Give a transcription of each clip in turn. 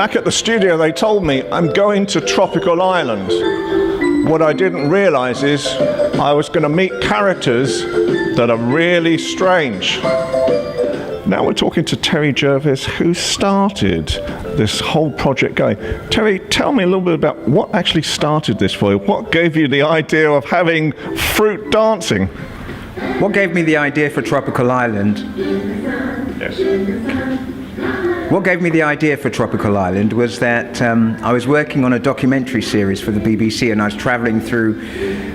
back at the studio, they told me I'm going to tropical island. What I didn't realize is I was going to meet characters that are really strange. Now we're talking to Terry Jervis, who started this whole project going. Terry, tell me a little bit about what actually started this for you. What gave you the idea of having fruit dancing? What gave me the idea for Tropical Island? Yes. What gave me the idea for Tropical Island was that I was working on a documentary series for the BBC, and I was traveling through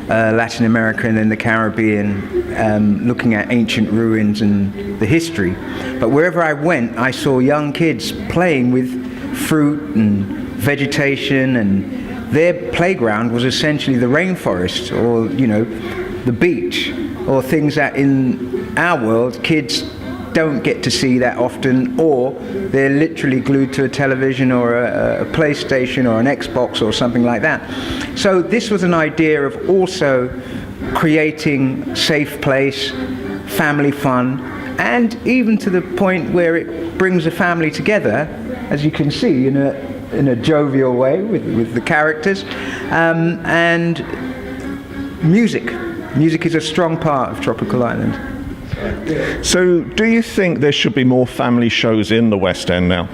Latin America and then the Caribbean, looking at ancient ruins and the history. But wherever I went, I saw young kids playing with fruit and vegetation, and their playground was essentially the rainforest, or, you know, the beach, or things that in our world kids don't get to see that often, or they're literally glued to a television or a PlayStation or an Xbox or something like that. So this was an idea of also creating safe place, family fun, and even to the point where it brings a family together, as you can see, in a jovial way with the characters, and music. Music is a strong part of Tropical Island. So do you think there should be more family shows in the West End now?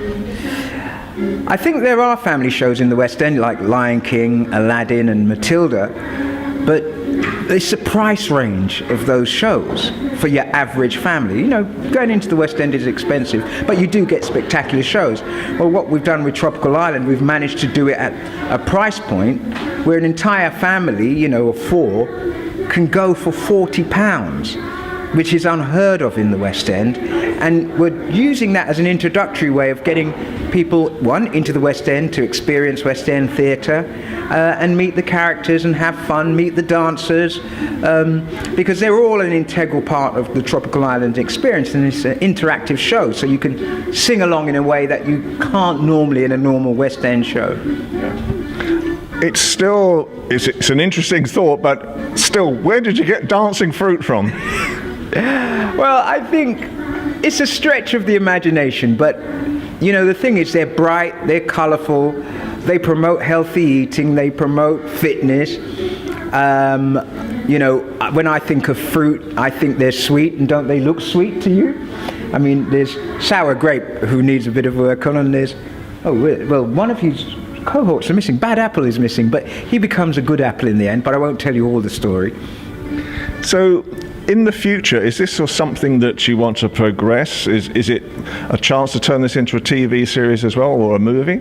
I think there are family shows in the West End, like Lion King, Aladdin and Matilda, but it's the price range of those shows for your average family. You know, going into the West End is expensive, but you do get spectacular shows. Well, what we've done with Tropical Island, we've managed to do it at a price point where an entire family, you know, of 4, can go for £40, which is unheard of in the West End. And we're using that as an introductory way of getting people, one, into the West End to experience West End theatre, and meet the characters and have fun, meet the dancers, because they're all an integral part of the Tropical Island experience, and it's an interactive show, so you can sing along in a way that you can't normally in a normal West End show. It's still, it's an interesting thought, but still, where did you get dancing fruit from? Well, I think it's a stretch of the imagination, but you know, the thing is, they're bright, they're colourful, they promote healthy eating, they promote fitness. You know, when I think of fruit, I think they're sweet, and don't they look sweet to you? I mean, there's sour grape, who needs a bit of work on, and there's, well, one of his cohorts are missing. Bad apple is missing, but he becomes a good apple in the end, but I won't tell you all the story. So, in the future, is this something that you want to progress? Is it a chance to turn this into a TV series as well, or a movie?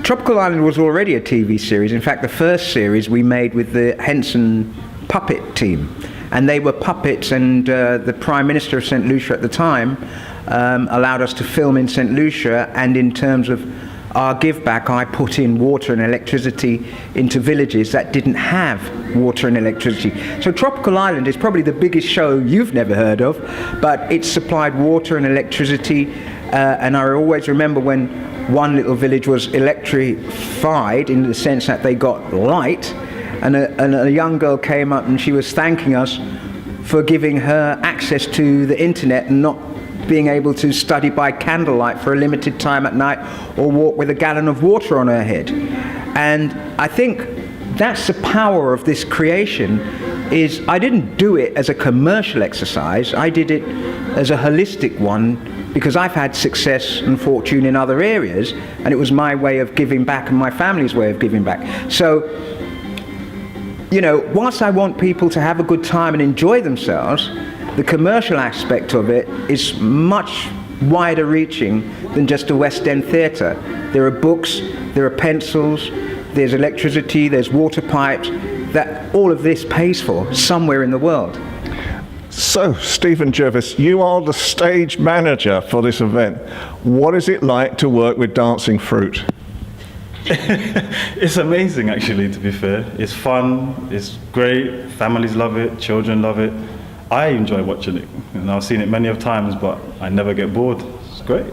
Tropical Island was already a TV series. In fact, the first series we made with the Henson puppet team. And they were puppets, and the Prime Minister of St. Lucia at the time allowed us to film in St. Lucia, and in terms of our give back, I put in water and electricity into villages that didn't have water and electricity. So Tropical Island is probably the biggest show you've never heard of, but it supplied water and electricity, and I always remember when one little village was electrified in the sense that they got light, and a young girl came up and she was thanking us for giving her access to the internet and not being able to study by candlelight for a limited time at night, or walk with a gallon of water on her head. And I think that's the power of this creation, is I didn't do it as a commercial exercise, I did it as a holistic one, because I've had success and fortune in other areas, and it was my way of giving back and my family's way of giving back. So, you know, whilst I want people to have a good time and enjoy themselves, the commercial aspect of it is much wider reaching than just a West End theatre. There are books, there are pencils, there's electricity, there's water pipes, that all of this pays for somewhere in the world. So, Stephen Jervis, you are the stage manager for this event. What is it like to work with Dancing Fruit? It's amazing, actually, to be fair. It's fun, it's great, families love it, children love it. I enjoy watching it, and I've seen it many of times, but I never get bored. It's great.